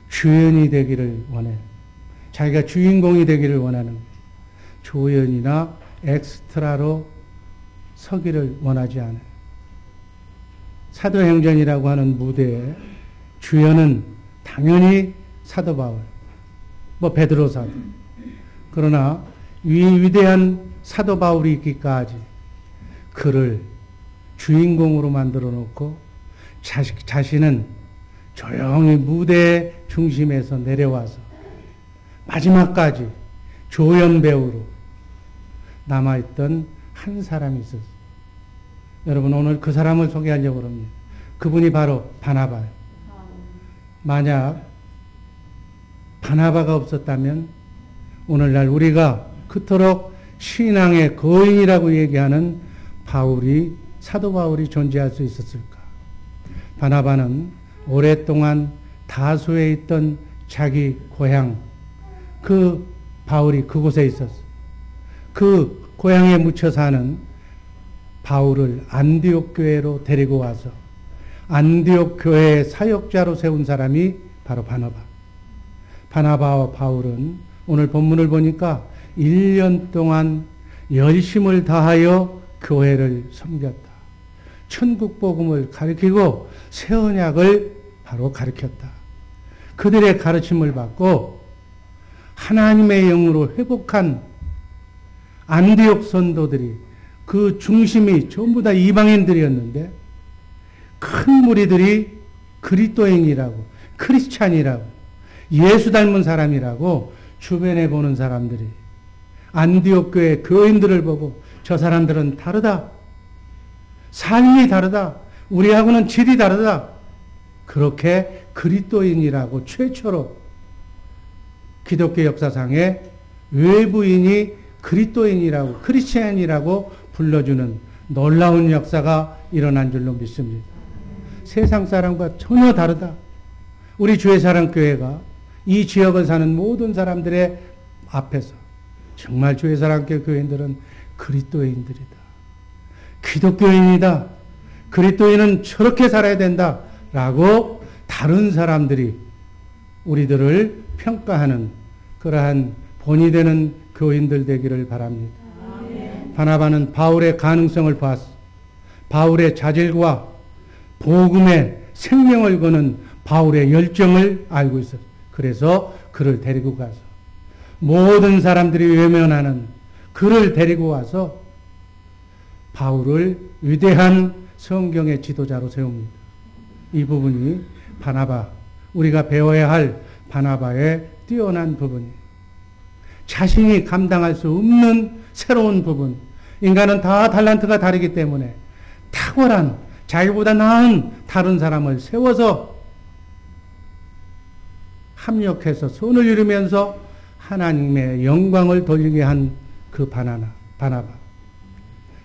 주연이 되기를 원해. 자기가 주인공이 되기를 원하는 거예요. 조연이나 엑스트라로 서기를 원하지 않아요. 사도행전이라고 하는 무대에 주연은 당연히 사도 바울, 베드로 사도. 그러나 위대한 사도 바울이 있기까지 그를 주인공으로 만들어 놓고 자신은 조용히 무대 중심에서 내려와서 마지막까지 조연 배우로 남아있던 한 사람이 있었어요. 여러분, 오늘 그 사람을 소개하려고 합니다. 그분이 바로 바나바예요. 만약 바나바가 없었다면 오늘날 우리가 그토록 신앙의 거인이라고 얘기하는 사도 바울이 존재할 수 있었을까? 바나바는 오랫동안 다소에 있던 자기 고향, 바울이 그곳에 있었어. 그 고향에 묻혀 사는 바울을 안디옥 교회로 데리고 와서 안디옥 교회의 사역자로 세운 사람이 바로 바나바. 바나바와 바울은 오늘 본문을 보니까 1년 동안 열심을 다하여 교회를 섬겼다. 천국 복음을 가르치고 새 언약을 바로 가르쳤다. 그들의 가르침을 받고 하나님의 영으로 회복한 안디옥 선도들이 그 중심이 전부 다 이방인들이었는데 큰 무리들이 그리스도인이라고, 크리스찬이라고, 예수 닮은 사람이라고 주변에 보는 사람들이 안디옥 교회 교인들을 보고 저 사람들은 다르다. 삶이 다르다. 우리하고는 질이 다르다. 그렇게 그리스도인이라고 최초로 기독교 역사상에 외부인이 그리스도인이라고, 크리스찬이라고 불러주는 놀라운 역사가 일어난 줄로 믿습니다. 세상 사람과 전혀 다르다. 우리 주의 사랑 교회가 이 지역을 사는 모든 사람들의 앞에서 정말 주의 사랑 교회인들은 그리스도인들이다. 기독교인이다. 그리스도인은 저렇게 살아야 된다. 라고 다른 사람들이 우리들을 평가하는 그러한 본이 되는 교인들 되기를 바랍니다. 바나바는 바울의 가능성을 봤어. 바울의 자질과 복음의 생명을 거는 바울의 열정을 알고 있었어. 그래서 그를 데리고 가서 모든 사람들이 외면하는 그를 데리고 와서 바울을 위대한 성경의 지도자로 세웁니다. 이 부분이 바나바, 우리가 배워야 할 바나바의 뛰어난 부분이에요. 자신이 감당할 수 없는 새로운 부분. 인간은 다 달란트가 다르기 때문에 탁월한, 자기보다 나은 다른 사람을 세워서 합력해서 손을 이루면서 하나님의 영광을 돌리게 한 그 바나바.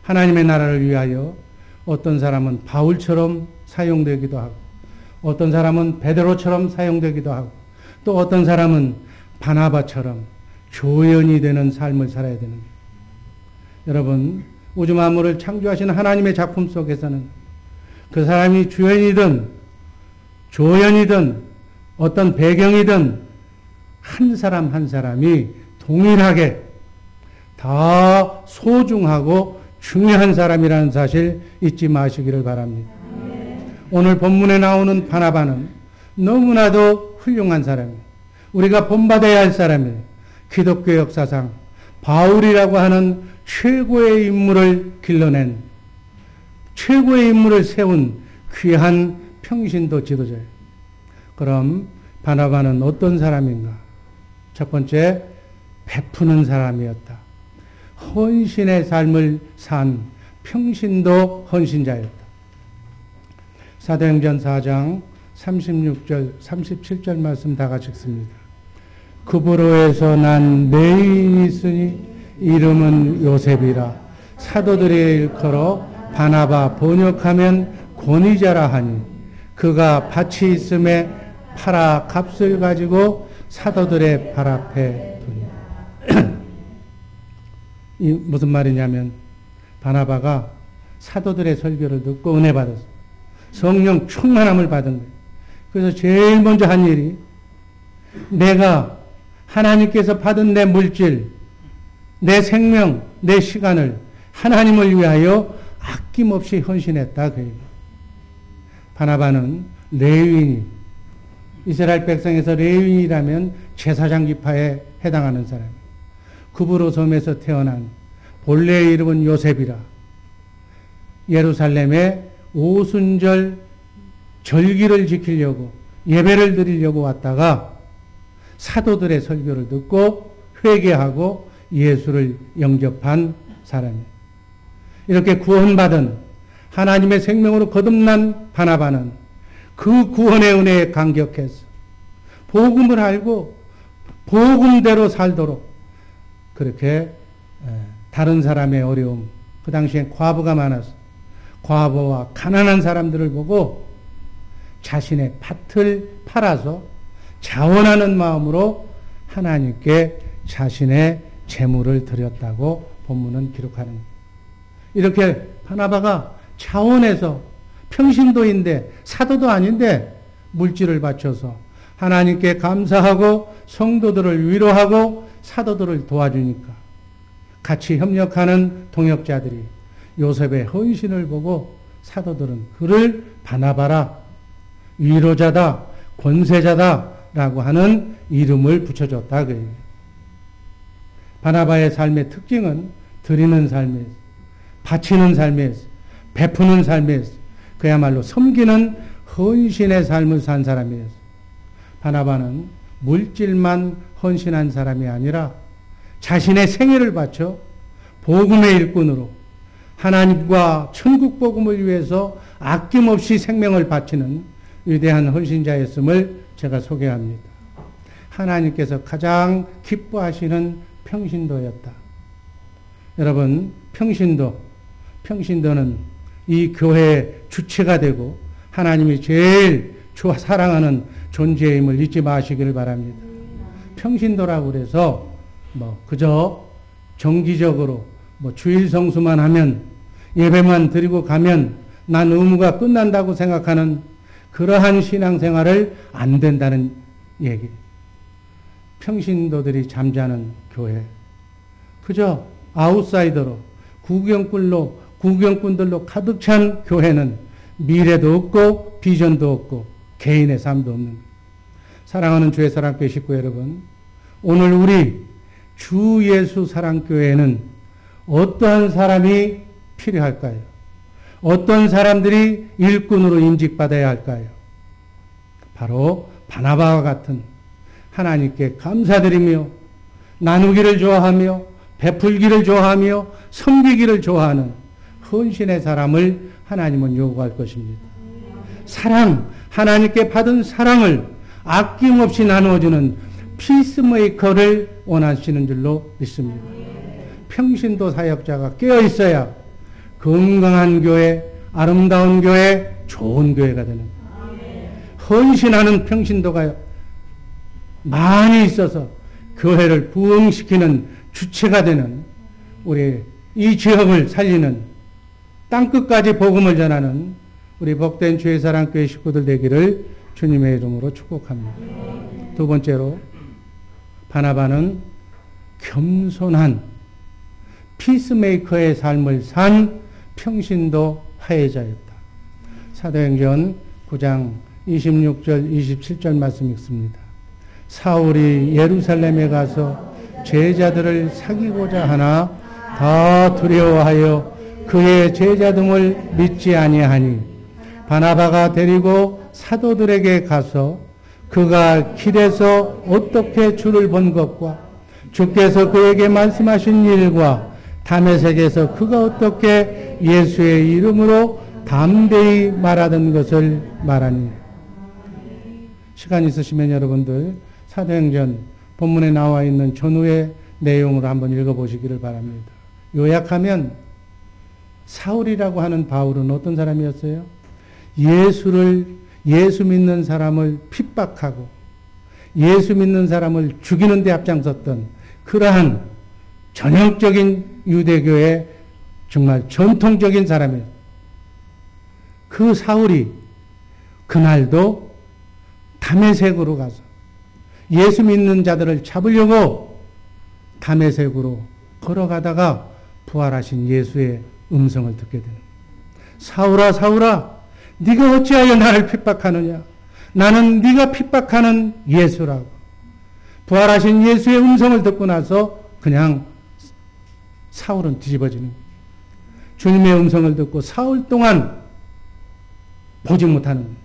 하나님의 나라를 위하여 어떤 사람은 바울처럼 사용되기도 하고, 어떤 사람은 베드로처럼 사용되기도 하고, 또 어떤 사람은 바나바처럼 조연이 되는 삶을 살아야 되는 거예요. 여러분, 우주 만물을 창조하시는 하나님의 작품 속에서는 그 사람이 주연이든 조연이든 어떤 배경이든 한 사람 한 사람이 동일하게 다 소중하고 중요한 사람이라는 사실 잊지 마시기를 바랍니다. 오늘 본문에 나오는 바나바는 너무나도 훌륭한 사람이에요. 우리가 본받아야 할 사람이에요. 기독교 역사상 바울이라고 하는 최고의 인물을 길러낸, 최고의 인물을 세운 귀한 평신도 지도자예요. 그럼 바나바는 어떤 사람인가? 첫 번째, 베푸는 사람이었다. 헌신의 삶을 산 평신도 헌신자였다. 사도행전 4장 36절, 37절 말씀 다 같이 읽습니다. 그브로에서 난 내인이 있으니 이름은 요셉이라. 사도들의 일컬어 바나바 번역하면 권위자라 하니 그가 밭이 있음에 팔아 값을 가지고 사도들의 발 앞에 두니. 이 무슨 말이냐면 바나바가 사도들의 설교를 듣고 은혜 받았어. 성령 충만함을 받은 거예요. 그래서 제일 먼저 한 일이 내가 하나님께서 받은 내 물질, 내 생명, 내 시간을 하나님을 위하여 아낌없이 헌신했다. 그 얘기. 바나바는 레위인이, 이스라엘 백성에서 레위인이라면 제사장 지파에 해당하는 사람이에요. 구브로 섬에서 태어난 본래의 이름은 요셉이라 예루살렘에 오순절 절기를 지키려고 예배를 드리려고 왔다가 사도들의 설교를 듣고 회개하고 예수를 영접한 사람이에요. 이렇게 구원받은 하나님의 생명으로 거듭난 바나바는 그 구원의 은혜에 감격해서 복음을 알고 복음대로 살도록 그렇게 다른 사람의 어려움, 그 당시엔 과부가 많아서 과부와 가난한 사람들을 보고 자신의 밭을 팔아서 자원하는 마음으로 하나님께 자신의 재물을 드렸다고 본문은 기록하는 거예요. 이렇게 바나바가 자원해서 평신도인데 사도도 아닌데 물질을 바쳐서 하나님께 감사하고 성도들을 위로하고 사도들을 도와주니까 같이 협력하는 동역자들이 요셉의 헌신을 보고 사도들은 그를 바나바라, 위로자다, 권세자다라고 하는 이름을 붙여줬다. 그 얘기예요. 바나바의 삶의 특징은 드리는 삶에서, 바치는 삶에서, 베푸는 삶에서, 그야말로 섬기는 헌신의 삶을 산 사람이었어요. 바나바는 물질만 헌신한 사람이 아니라 자신의 생애를 바쳐 복음의 일꾼으로 하나님과 천국 복음을 위해서 아낌없이 생명을 바치는 위대한 헌신자였음을 제가 소개합니다. 하나님께서 가장 기뻐하시는 평신도였다. 여러분, 평신도는 이 교회의 주체가 되고 하나님이 제일 사랑하는 존재임을 잊지 마시기를 바랍니다. 평신도라고 그래서 그저 정기적으로 주일 성수만 하면 예배만 드리고 가면 난 의무가 끝난다고 생각하는 그러한 신앙생활을 안 된다는 얘기. 평신도들이 잠자는 교회. 그저 아웃사이더로 구경꾼들로 가득 찬 교회는 미래도 없고 비전도 없고 개인의 삶도 없는 거예요. 사랑하는 주의 사랑교회 식구 여러분, 오늘 우리 주 예수 사랑교회에는 어떠한 사람이 필요할까요? 어떤 사람들이 일꾼으로 임직받아야 할까요? 바로 바나바와 같은 하나님께 감사드리며 나누기를 좋아하며 베풀기를 좋아하며 섬기기를 좋아하는 헌신의 사람을 하나님은 요구할 것입니다. 사랑, 하나님께 받은 사랑을 아낌없이 나누어주는 피스메이커를 원하시는 줄로 믿습니다. 평신도 사역자가 깨어있어야 건강한 교회, 아름다운 교회, 좋은 교회가 되는 거예요. 헌신하는 평신도가 많이 있어서 교회를 부흥시키는 주체가 되는 우리 이 지역을 살리는 땅끝까지 복음을 전하는 우리 복된 주의 사랑교회 식구들 되기를 주님의 이름으로 축복합니다. 두 번째로 바나바는 겸손한 피스메이커의 삶을 산 평신도 화해자였다. 사도행전 9장 26절 27절 말씀 읽습니다. 사울이 예루살렘에 가서 제자들을 사귀고자 하나 다 두려워하여 그의 제자됨을 믿지 아니하니 바나바가 데리고 사도들에게 가서 그가 길에서 어떻게 주를 본 것과 주께서 그에게 말씀하신 일과 다메섹에서 그가 어떻게 예수의 이름으로 담대히 말하던 것을 말하니. 시간 있으시면 여러분들 사도행전 본문에 나와 있는 전후의 내용으로 한번 읽어보시기를 바랍니다. 요약하면 사울이라고 하는 바울은 어떤 사람이었어요? 예수 믿는 사람을 핍박하고 예수 믿는 사람을 죽이는 데 앞장섰던 그러한 전형적인 유대교의 정말 전통적인 사람이에요. 그 사울이 그날도 다메섹으로 가서 예수 믿는 자들을 잡으려고 다메섹으로 걸어가다가 부활하신 예수의 음성을 듣게 되는 거예요. 사울아 사울아 네가 어찌하여 나를 핍박하느냐. 나는 네가 핍박하는 예수라고. 부활하신 예수의 음성을 듣고 나서 그냥 사울은 뒤집어지는 거예요. 주님의 음성을 듣고 사흘 동안 보지 못하는 거예요.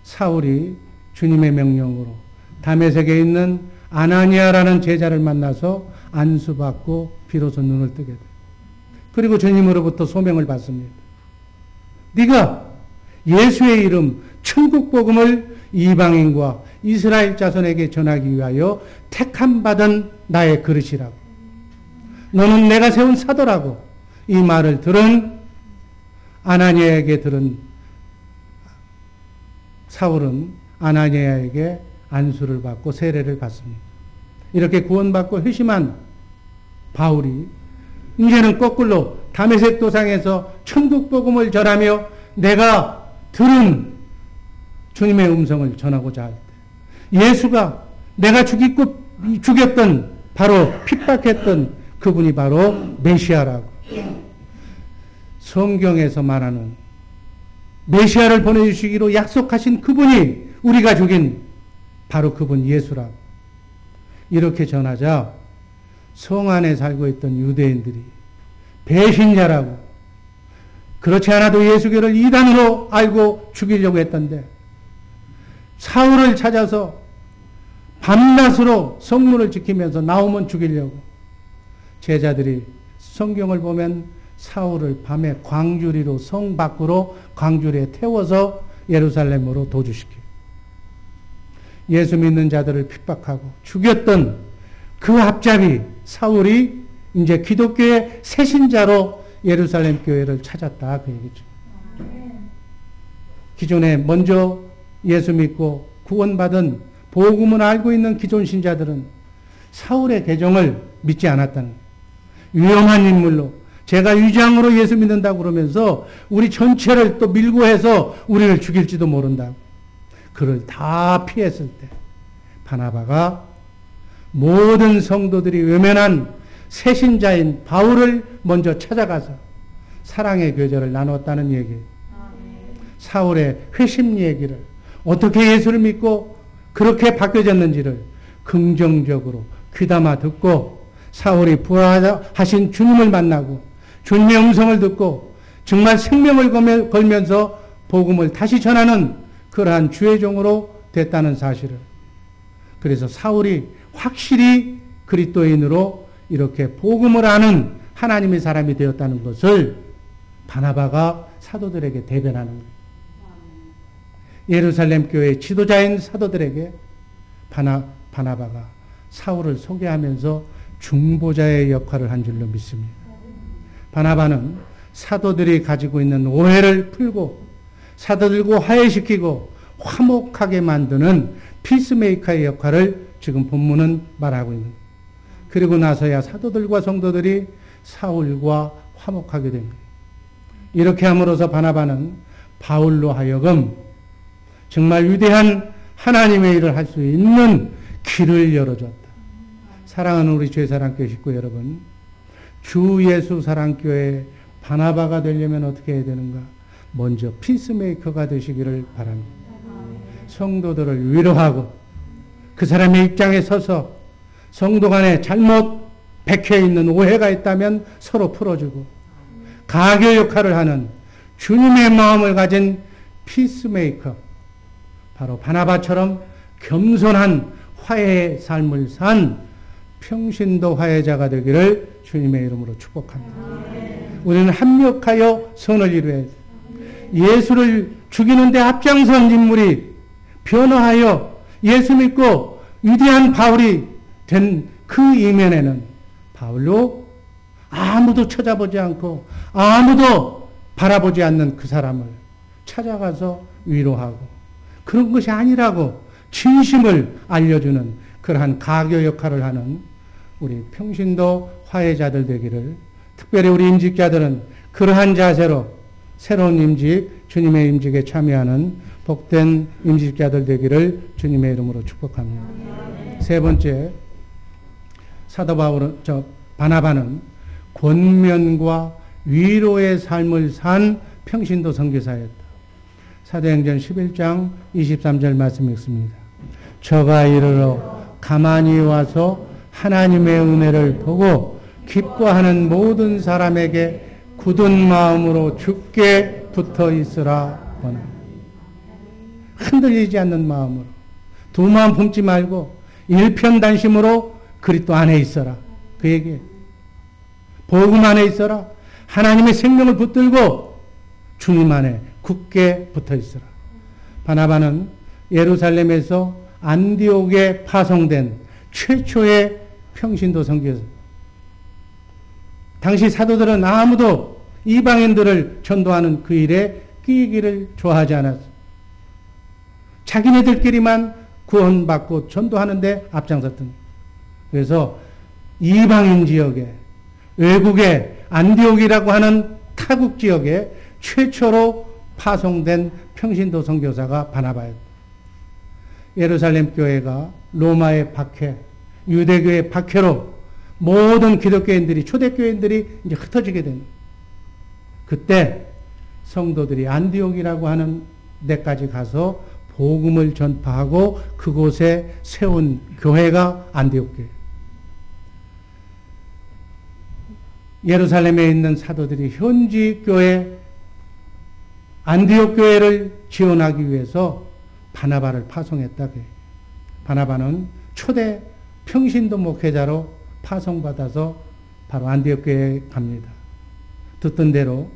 사울이 주님의 명령으로 다메섹에 있는 아나니아라는 제자를 만나서 안수받고 비로소 눈을 뜨게 돼요. 그리고 주님으로부터 소명을 받습니다. 네가 예수의 이름 천국 복음을 이방인과 이스라엘 자손에게 전하기 위하여 택함 받은 나의 그릇이라고. 너는 내가 세운 사도라고. 이 말을 들은 아나니아에게 들은 사울은 아나니아에게 안수를 받고 세례를 받습니다. 이렇게 구원받고 회심한 바울이 이제는 거꾸로 다메섹 도상에서 천국 복음을 전하며 내가 들은 주님의 음성을 전하고자 할 때 예수가 내가 죽였던 바로 핍박했던 그분이 바로 메시아라고. 성경에서 말하는 메시아를 보내주시기로 약속하신 그분이 우리가 죽인 바로 그분 예수라고. 이렇게 전하자 성 안에 살고 있던 유대인들이 배신자라고, 그렇지 않아도 예수교를 이단으로 알고 죽이려고 했던데 사울을 찾아서 밤낮으로 성문을 지키면서 나오면 죽이려고 제자들이 성경을 보면 사울을 밤에 광주리로 성 밖으로 광주리에 태워서 예루살렘으로 도주시켜요. 예수 믿는 자들을 핍박하고 죽였던 그 앞잡이 사울이 이제 기독교의 새신자로 예루살렘 교회를 찾았다 그 얘기죠. 기존에 먼저 예수 믿고 구원받은 복음을 알고 있는 기존 신자들은 사울의 계정을 믿지 않았다는 거예요. 위험한 인물로 제가 위장으로 예수 믿는다고 그러면서 우리 전체를 또 밀고 해서 우리를 죽일지도 모른다. 그를 다 피했을 때 바나바가 모든 성도들이 외면한 새신자인 바울을 먼저 찾아가서 사랑의 교제를 나눴다는 얘기예요. 사울의 회심 얘기를 어떻게 예수를 믿고 그렇게 바뀌어졌는지를 긍정적으로 귀담아 듣고 사울이 부활하신 주님을 만나고 주님의 음성을 듣고 정말 생명을 걸면서 복음을 다시 전하는 그러한 주의 종으로 됐다는 사실을, 그래서 사울이 확실히 그리스도인으로 이렇게 복음을 아는 하나님의 사람이 되었다는 것을 바나바가 사도들에게 대변하는 거예요. 예루살렘 교회의 지도자인 사도들에게 바나바가 사울을 소개하면서 중보자의 역할을 한 줄로 믿습니다. 바나바는 사도들이 가지고 있는 오해를 풀고 사도들과 화해시키고 화목하게 만드는 피스메이커의 역할을 지금 본문은 말하고 있는 거예요. 그리고 나서야 사도들과 성도들이 사울과 화목하게 된 거예요. 이렇게 함으로써 바나바는 바울로 하여금 정말 위대한 하나님의 일을 할 수 있는 길을 열어줬다. 사랑하는 우리 주의사랑교회 식구 여러분, 주 예수 사랑교회 바나바가 되려면 어떻게 해야 되는가? 먼저 피스메이커가 되시기를 바랍니다. 성도들을 위로하고 그 사람의 입장에 서서 성도 간에 잘못 백혀 있는 오해가 있다면 서로 풀어주고 가교 역할을 하는 주님의 마음을 가진 피스메이커, 바로 바나바처럼 겸손한 화해의 삶을 산 평신도 화해자가 되기를 주님의 이름으로 축복합니다. 우리는 합력하여 선을 이루어야 돼. 예수를 죽이는 데 앞장선 인물이 변화하여 예수 믿고 위대한 바울이 된 그 이면에는 바울로 아무도 찾아보지 않고 아무도 바라보지 않는 그 사람을 찾아가서 위로하고 그런 것이 아니라고 진심을 알려주는 그러한 가교 역할을 하는 우리 평신도 화해자들 되기를, 특별히 우리 임직자들은 그러한 자세로 새로운 임직, 주님의 임직에 참여하는 복된 임직자들 되기를 주님의 이름으로 축복합니다. 세 번째, 사도 바나바는 권면과 위로의 삶을 산 평신도 선교사였다. 사도행전 11장 23절 말씀 읽습니다. 저가 이르러 가만히 와서 하나님의 은혜를 보고 기뻐하는 모든 사람에게 굳은 마음으로 굳게 붙어 있으라 보나. 흔들리지 않는 마음으로, 두 마음 품지 말고 일편단심으로 그리스도 안에 있어라. 그 얘기예요. 복음 안에 있어라. 하나님의 생명을 붙들고 주님 안에 굳게 붙어 있어라. 바나바는 예루살렘에서 안디옥에 파송된 최초의 평신도 선교사. 당시 사도들은 아무도 이방인들을 전도하는 그 일에 끼기를 좋아하지 않았어. 자기네들끼리만 구원받고 전도하는데 앞장섰던. 그래서 이방인 지역에, 외국의 안디옥이라고 하는 타국 지역에 최초로 파송된 평신도 선교사가 바나바였다. 예루살렘 교회가 로마의 박해, 유대교의 박해로 모든 기독교인들이, 초대교인들이 이제 흩어지게 된. 그때 성도들이 안디옥이라고 하는 데까지 가서 복음을 전파하고 그곳에 세운 교회가 안디옥 교회. 예루살렘에 있는 사도들이 현지 교회 안디옥 교회를 지원하기 위해서 바나바를 파송했다. 바나바는 초대 평신도 목회자로 파송받아서 바로 안디옥 교회에 갑니다. 듣던 대로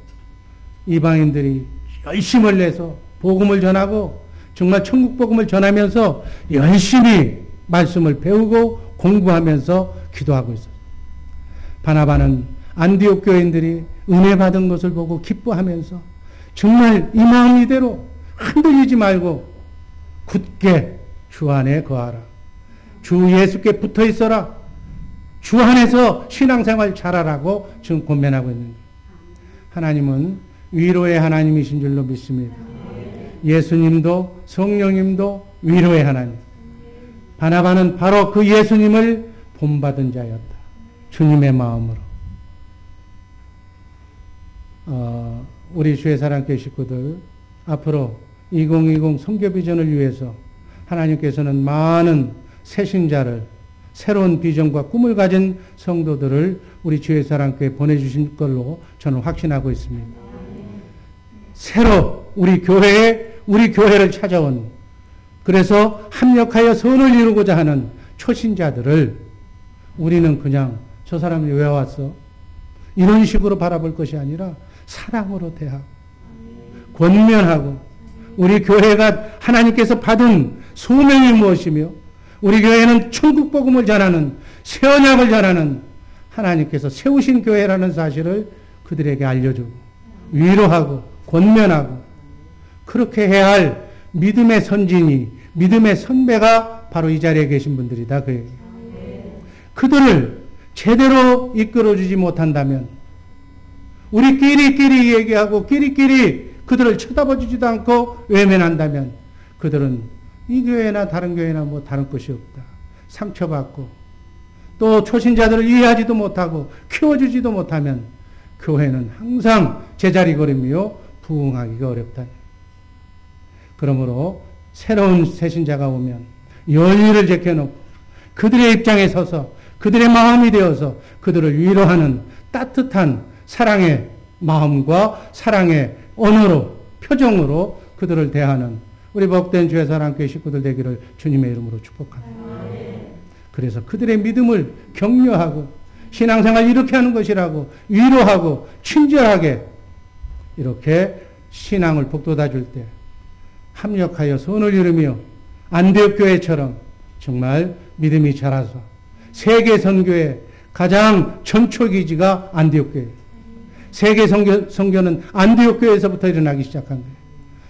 이방인들이 열심을 내서 복음을 전하고 정말 천국 복음을 전하면서 열심히 말씀을 배우고 공부하면서 기도하고 있었어요. 바나바는 안디옥 교인들이 은혜 받은 것을 보고 기뻐하면서 정말 이 마음 이대로 흔들리지 말고 굳게 주 안에 거하라. 주 예수께 붙어 있어라. 주 안에서 신앙생활 잘하라고 지금 권면하고 있는 거예요. 하나님은 위로의 하나님이신 줄로 믿습니다. 예수님도 성령님도 위로의 하나님. 바나바는 바로 그 예수님을 본받은 자였다. 주님의 마음으로. 우리 주의 사랑교회 식구들 앞으로 2020 선교 비전을 위해서 하나님께서는 많은 새신자를, 새로운 비전과 꿈을 가진 성도들을 우리 주의 사랑교회에 보내주신 걸로 저는 확신하고 있습니다. 새로 우리 교회를 찾아온, 그래서 합력하여 선을 이루고자 하는 초신자들을 우리는 그냥 저 사람이 왜 왔어? 이런 식으로 바라볼 것이 아니라 사랑으로 대하고 권면하고, 우리 교회가 하나님께서 받은 소명이 무엇이며 우리 교회는 천국 복음을 전하는, 새 언약을 전하는 하나님께서 세우신 교회라는 사실을 그들에게 알려주고 위로하고 권면하고, 그렇게 해야 할 믿음의 선진이, 믿음의 선배가 바로 이 자리에 계신 분들이다. 그들을 제대로 이끌어주지 못한다면, 우리끼리 얘기하고 끼리끼리 그들을 쳐다보지도 않고 외면한다면 그들은 이 교회나 다른 교회나 뭐 다른 것이 없다. 상처받고 또 초신자들을 이해하지도 못하고 키워주지도 못하면 교회는 항상 제자리걸음이요 부흥하기가 어렵다. 그러므로 새로운 새신자가 오면 열의를 제껴놓고 그들의 입장에 서서 그들의 마음이 되어서 그들을 위로하는 따뜻한 사랑의 마음과 사랑의 언어로, 표정으로 그들을 대하는 우리 복된 주의 사랑교회 식구들 되기를 주님의 이름으로 축복합니다. 그래서 그들의 믿음을 격려하고 신앙생활 이렇게 하는 것이라고 위로하고 친절하게 이렇게 신앙을 북돋아 줄 때 합력하여 선을 이루며 안디옥 교회처럼 정말 믿음이 자라서 세계 선교의 가장 전초기지가 안디옥 교회. 세계 선교는 안디옥 교회에서부터 일어나기 시작한 거예요.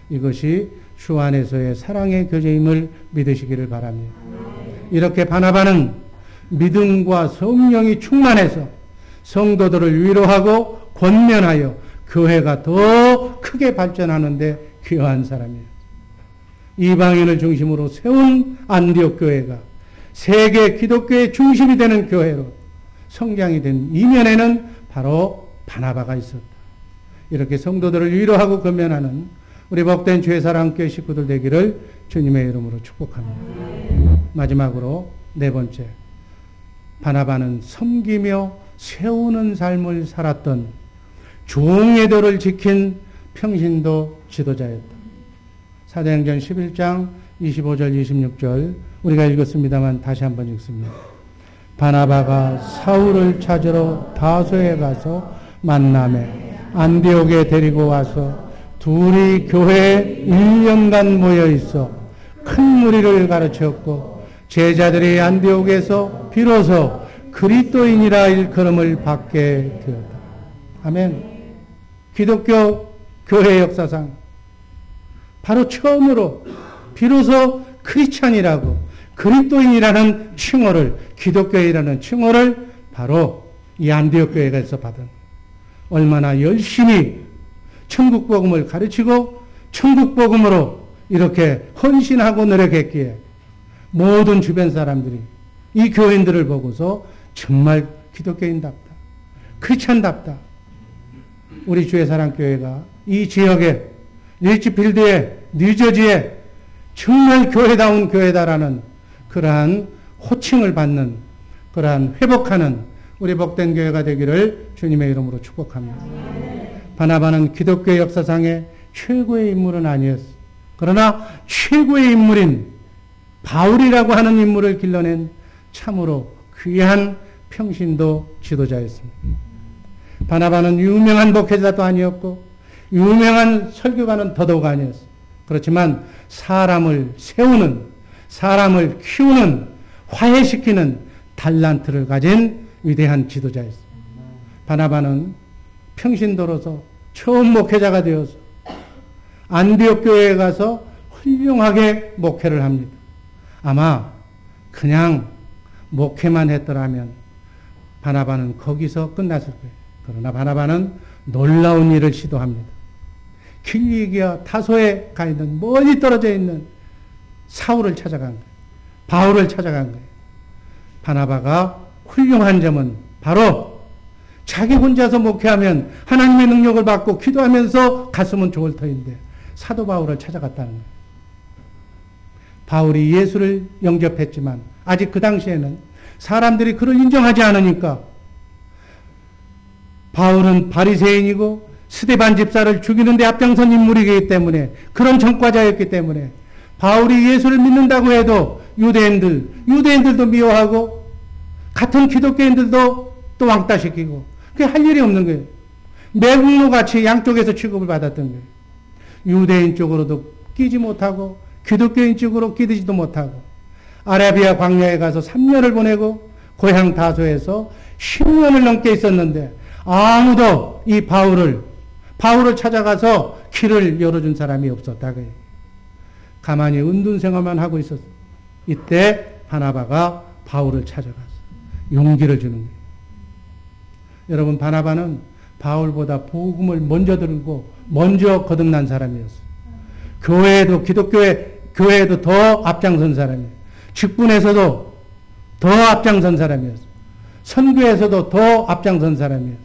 이것이 주 안에서의 사랑의 교제임을 믿으시기를 바랍니다. 이렇게 바나바는 믿음과 성령이 충만해서 성도들을 위로하고 권면하여 교회가 더 크게 발전하는데 기여한 사람이에요. 이방인을 중심으로 세운 안디옥 교회가 세계 기독교의 중심이 되는 교회로 성장이 된 이면에는 바로 바나바가 있었다. 이렇게 성도들을 위로하고 건면하는 우리 복된 주의 사랑교회 식구들 되기를 주님의 이름으로 축복합니다. 마지막으로 네 번째, 바나바는 섬기며 세우는 삶을 살았던 종의 도를 지킨 평신도 지도자였다. 사도행전 11장 25절 26절 우리가 읽었습니다만 다시 한번 읽습니다. 바나바가 사울을 찾으러 다소에 가서 만나매 안디옥에 데리고 와서 둘이 교회에 1년간 모여 있어 큰 무리를 가르쳤고 제자들이 안디옥에서 비로소 그리스도인이라 일컬음을 받게 되었다. 아멘. 기독교 교회 역사상 바로 처음으로 비로소 크리스찬이라고 그리스도인이라는 칭호를, 기독교인이라는 칭호를 바로 이 안디옥 교회에서 받은, 얼마나 열심히 천국 복음을 가르치고 천국 복음으로 이렇게 헌신하고 노력했기에 모든 주변 사람들이 이 교인들을 보고서 정말 기독교인답다, 크리스찬답다, 우리 주의 사랑교회가 이 지역에 리치필드에 뉴저지에 정말 교회다운 교회다라는 그러한 호칭을 받는, 그러한 회복하는 우리 복된 교회가 되기를 주님의 이름으로 축복합니다. 바나바는 기독교의 역사상의 최고의 인물은 아니었어. 그러나 최고의 인물인 바울이라고 하는 인물을 길러낸 참으로 귀한 평신도 지도자였습니다. 바나바는 유명한 목회자도 아니었고 유명한 설교가는 더더욱 아니었어. 그렇지만 사람을 세우는, 사람을 키우는, 화해시키는 달란트를 가진 위대한 지도자였어. 바나바는 평신도로서 처음 목회자가 되어서 안디옥 교회에 가서 훌륭하게 목회를 합니다. 아마 그냥 목회만 했더라면 바나바는 거기서 끝났을 거예요. 그러나 바나바는 놀라운 일을 시도합니다. 킬리기와 타소에 가 있는, 멀리 떨어져 있는 사울을 찾아간 거예요. 바울을 찾아간 거예요. 바나바가 훌륭한 점은 바로 자기 혼자서 목회하면 하나님의 능력을 받고 기도하면서 갔으면 좋을 터인데 사도 바울을 찾아갔다는 거예요. 바울이 예수를 영접했지만 아직 그 당시에는 사람들이 그를 인정하지 않으니까 바울은 바리새인이고 스데반 집사를 죽이는 데 앞장선 인물이기 때문에, 그런 전과자였기 때문에 바울이 예수를 믿는다고 해도 유대인들도 미워하고 같은 기독교인들도 또 왕따시키고 그게 할 일이 없는 거예요. 매국노같이 양쪽에서 취급을 받았던 거예요. 유대인 쪽으로도 끼지 못하고 기독교인 쪽으로 끼지도 못하고 아라비아 광야에 가서 3년을 보내고 고향 다소에서 10년을 넘게 있었는데 아무도 이 바울을 찾아가서 길을 열어준 사람이 없었다. 가만히 은둔생활만 하고 있었어. 이때 바나바가 바울을 찾아가서 용기를 주는 거예요. 여러분, 바나바는 바울보다 복음을 먼저 들고 먼저 거듭난 사람이었어요. 교회에도 더 앞장선 사람이에요. 직분에서도 더 앞장선 사람이었어요. 선교에서도 더 앞장선 사람이었어요.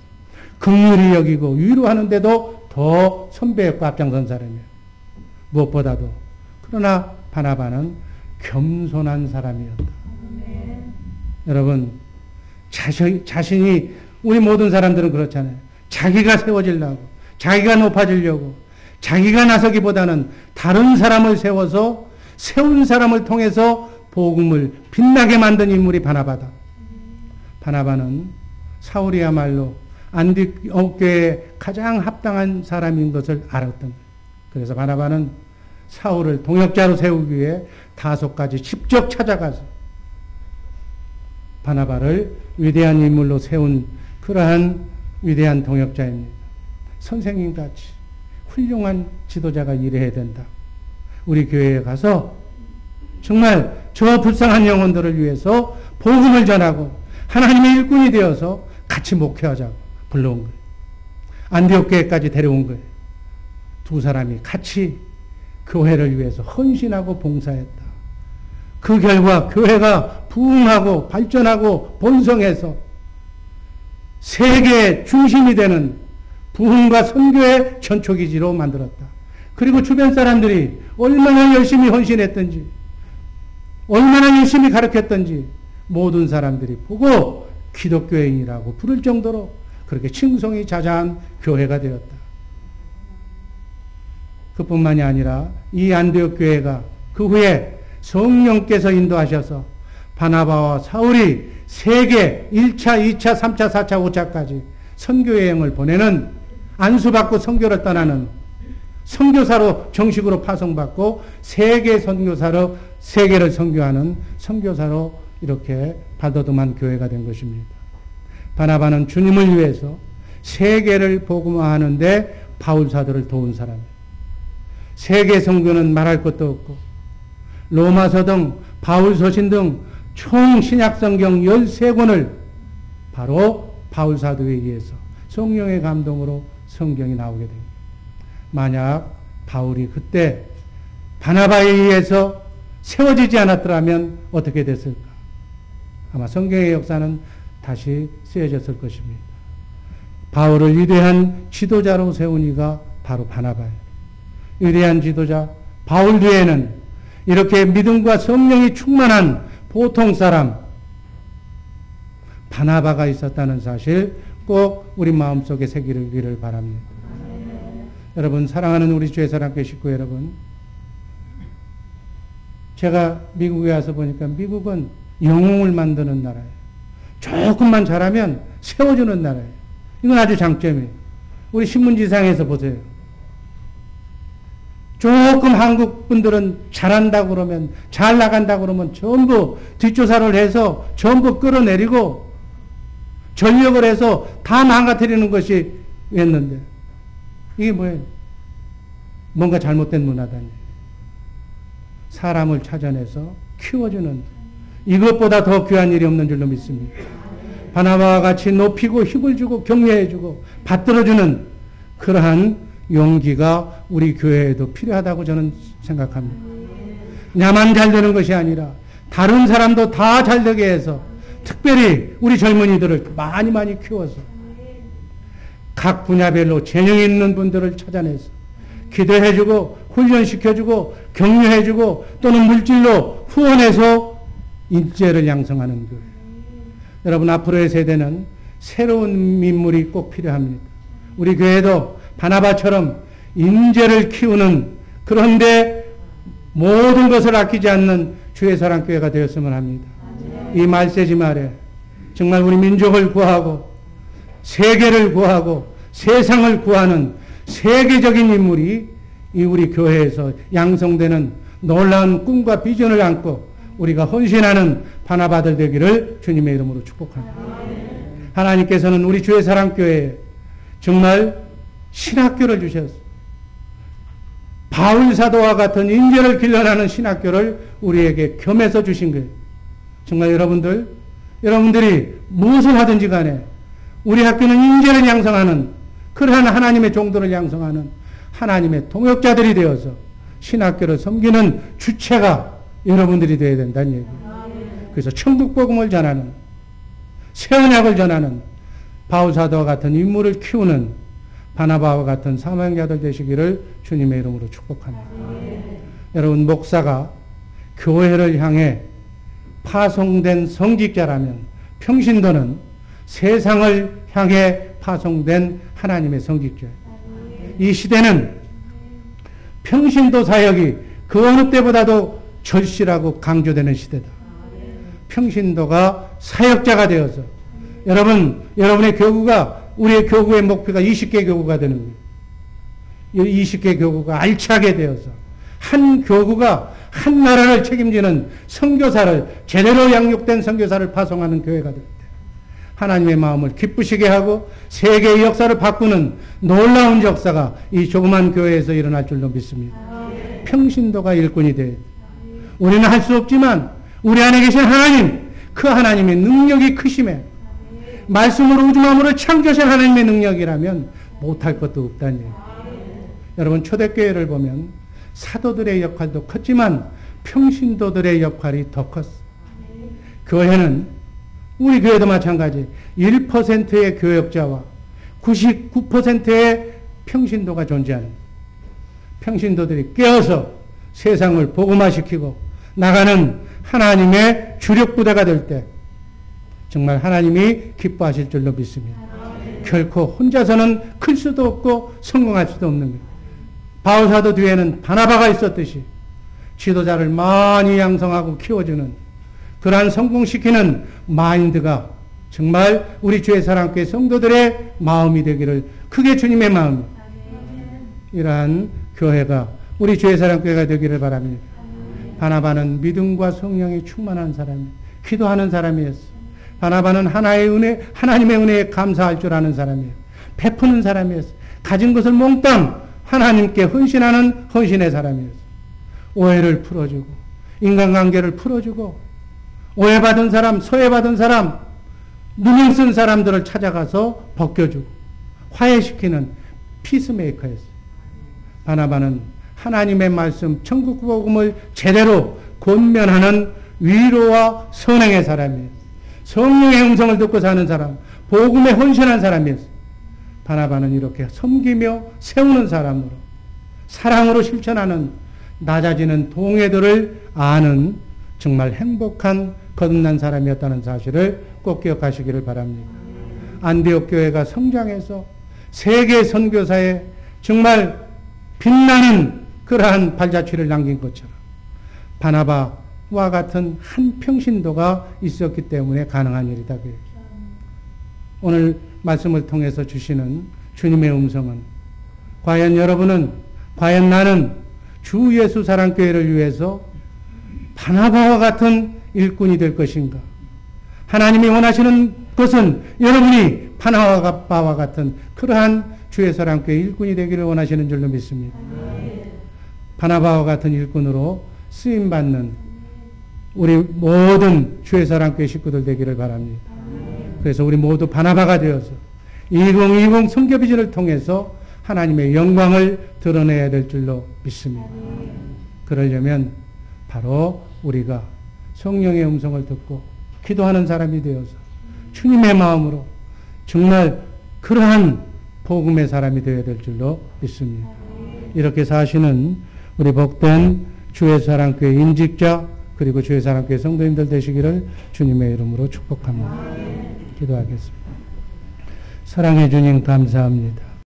긍휼히 여기고 위로하는데도 더 선배였고 앞장선 사람이에요. 무엇보다도. 그러나 바나바는 겸손한 사람이었다. 여러분, 자신이, 우리 모든 사람들은 그렇잖아요. 자기가 세워지려고, 자기가 높아지려고, 자기가 나서기보다는 다른 사람을 세워서 세운 사람을 통해서 복음을 빛나게 만든 인물이 바나바다. 바나바는 사울이야말로 안디옥 교회에 가장 합당한 사람인 것을 알았던 거예요. 그래서 바나바는 사울을 동역자로 세우기 위해 다소까지 직접 찾아가서 바나바를 위대한 인물로 세운 그러한 위대한 동역자입니다. 선생님같이 훌륭한 지도자가 이래야 된다. 우리 교회에 가서 정말 저 불쌍한 영혼들을 위해서 복음을 전하고 하나님의 일꾼이 되어서 같이 목회하자고 불러온 거예요. 안디옥 교회까지 데려온 거예요. 두 사람이 같이 교회를 위해서 헌신하고 봉사했다. 그 결과 교회가 부흥하고 발전하고 번성해서 세계 중심이 되는 부흥과 선교의 전초기지로 만들었다. 그리고 주변 사람들이 얼마나 열심히 헌신했던지, 얼마나 열심히 가르쳤던지 모든 사람들이 보고 기독교인이라고 부를 정도로 그렇게 칭송이 자자한 교회가 되었다. 그뿐만이 아니라 이 안디옥 교회가 그 후에 성령께서 인도하셔서 바나바와 사울이 세계 1차, 2차, 3차, 4차, 5차까지 선교여행을 보내는, 안수받고 선교를 떠나는 선교사로 정식으로 파송받고 세계 선교사로 세계를 선교하는 선교사로 이렇게 발돋움한 교회가 된 것입니다. 바나바는 주님을 위해서 세계를 복음화하는데 바울 사도를 도운 사람이에요. 세계 선교는 말할 것도 없고 로마서 등 바울 서신 등 총 신약성경 13권을 바로 바울 사도에 의해서 성령의 감동으로 성경이 나오게 됩니다. 만약 바울이 그때 바나바에 의해서 세워지지 않았더라면 어떻게 됐을까? 아마 성경의 역사는 다시 쓰여졌을 것입니다. 바울을 위대한 지도자로 세운 이가 바로 바나바예요. 위대한 지도자 바울 뒤에는 이렇게 믿음과 성령이 충만한 보통 사람 바나바가 있었다는 사실 꼭 우리 마음속에 새기기를 바랍니다. 여러분, 사랑하는 우리 주의 사랑교회 식구 여러분, 제가 미국에 와서 보니까 미국은 영웅을 만드는 나라예요. 조금만 잘하면 세워주는 나라예요. 이건 아주 장점이에요. 우리 신문지상에서 보세요. 조금 한국 분들은 잘한다고 그러면, 잘 나간다고 그러면 전부 뒷조사를 해서 전부 끌어내리고 전력을 해서 다 망가뜨리는 것이 했는데, 이게 뭐예요? 뭔가 잘못된 문화다니. 사람을 찾아내서 키워주는, 이것보다 더 귀한 일이 없는 줄로 믿습니다. 바나바와 같이 높이고 힘을 주고 격려해주고 받들어주는 그러한 용기가 우리 교회에도 필요하다고 저는 생각합니다. 나만 잘 되는 것이 아니라 다른 사람도 다 잘 되게 해서 특별히 우리 젊은이들을 많이 키워서 각 분야별로 재능 있는 분들을 찾아내서 기도해주고 훈련시켜주고 격려해주고 또는 물질로 후원해서 인재를 양성하는 교회. 여러분, 앞으로의 세대는 새로운 인물이 꼭 필요합니다. 우리 교회도 바나바처럼 인재를 키우는, 그런데 모든 것을 아끼지 않는 주의 사랑교회가 되었으면 합니다. 이 말세지 말에 정말 우리 민족을 구하고 세계를 구하고 세상을 구하는 세계적인 인물이 이 우리 교회에서 양성되는 놀라운 꿈과 비전을 안고 우리가 헌신하는 바나바들 되기를 주님의 이름으로 축복합니다. 하나님께서는 우리 주의 사랑교회에 정말 신학교를 주셨어요. 바울 사도와 같은 인재를 길러내는 신학교를 우리에게 겸해서 주신 거예요. 정말 여러분들이 무엇을 하든지 간에 우리 학교는 인재를 양성하는, 그러한 하나님의 종도를 양성하는 하나님의 동역자들이 되어서 신학교를 섬기는 주체가 여러분들이 되어야 된다는 얘기예요. 그래서 천국복음을 전하는, 새 언약을 전하는 바울 사도와 같은 인물을 키우는 바나바와 같은 사명자들 되시기를 주님의 이름으로 축복합니다. 여러분, 목사가 교회를 향해 파송된 성직자라면 평신도는 세상을 향해 파송된 하나님의 성직자예요. 이 시대는 평신도 사역이 그 어느 때보다도 절실하고 강조되는 시대다. 평신도가 사역자가 되어서 여러분의 교구가, 우리의 교구의 목표가 20개 교구가 되는 거예요. 20개 교구가 알차게 되어서 한 교구가 한 나라를 책임지는 선교사를, 제대로 양육된 선교사를 파송하는 교회가 될 때 하나님의 마음을 기쁘시게 하고 세계의 역사를 바꾸는 놀라운 역사가 이 조그만 교회에서 일어날 줄로 믿습니다. 평신도가 일꾼이 돼야 돼. 우리는 할 수 없지만 우리 안에 계신 하나님, 그 하나님의 능력이 크심에, 말씀으로 우주 만물을 창조하신 하나님의 능력이라면 못할 것도 없다는 얘기예요. 여러분, 초대교회를 보면 사도들의 역할도 컸지만 평신도들의 역할이 더 컸어. 교회는 우리 교회도 마찬가지 1%의 교역자와 99%의 평신도가 존재하는 평신도들이 깨어서 세상을 복음화시키고 나가는 하나님의 주력 부대가 될 때 정말 하나님이 기뻐하실 줄로 믿습니다. 결코 혼자서는 클 수도 없고 성공할 수도 없는 거예요. 바울사도 뒤에는 바나바가 있었듯이 지도자를 많이 양성하고 키워주는 그러한 성공시키는 마인드가 정말 우리 주의 사랑교회 성도들의 마음이 되기를 그게 주님의 마음이에요. 이러한 교회가 우리 주의 사랑교회가 되기를 바랍니다. 바나바는 믿음과 성령이 충만한 사람이에요. 기도하는 사람이었어요. 바나바는 하나님의 은혜에 감사할 줄 아는 사람이에요. 베푸는 사람이었어요. 가진 것을 몽땅 하나님께 헌신하는 헌신의 사람이었어요. 오해를 풀어주고 인간관계를 풀어주고 오해받은 사람, 소외받은 사람, 누명 쓴 사람들을 찾아가서 벗겨주고 화해시키는 피스메이커였어요. 바나바는 하나님의 말씀, 천국 복음을 제대로 권면하는 위로와 선행의 사람이에요. 성령의 음성을 듣고 사는 사람, 복음에 헌신한 사람이었어요. 바나바는 이렇게 섬기며 세우는 사람으로 사랑으로 실천하는 낮아지는 동해들을 아는 정말 행복한 거듭난 사람이었다는 사실을 꼭 기억하시기를 바랍니다. 안디옥 교회가 성장해서 세계 선교사에 정말 빛나는 그러한 발자취를 남긴 것처럼 바나바와 같은 한 평신도가 있었기 때문에 가능한 일이다. 오늘 말씀을 통해서 주시는 주님의 음성은 과연 여러분은, 과연 나는 주 예수 사랑교회를 위해서 바나바와 같은 일꾼이 될 것인가? 하나님이 원하시는 것은 여러분이 바나바와 같은 그러한 주의 사랑교회 일꾼이 되기를 원하시는 줄로 믿습니다. 바나바와 같은 일꾼으로 쓰임받는 우리 모든 주의 사랑교회 식구들 되기를 바랍니다. 그래서 우리 모두 바나바가 되어서 2020 선교비전을 통해서 하나님의 영광을 드러내야 될 줄로 믿습니다. 그러려면 바로 우리가 성령의 음성을 듣고 기도하는 사람이 되어서 주님의 마음으로 정말 그러한 복음의 사람이 되어야 될 줄로 믿습니다. 이렇게 사시는 우리 복된 주의 사랑교회 임직자 그리고 주의 사랑교회 성도님들 되시기를 주님의 이름으로 축복합니다. 기도하겠습니다. 사랑해 주님 감사합니다.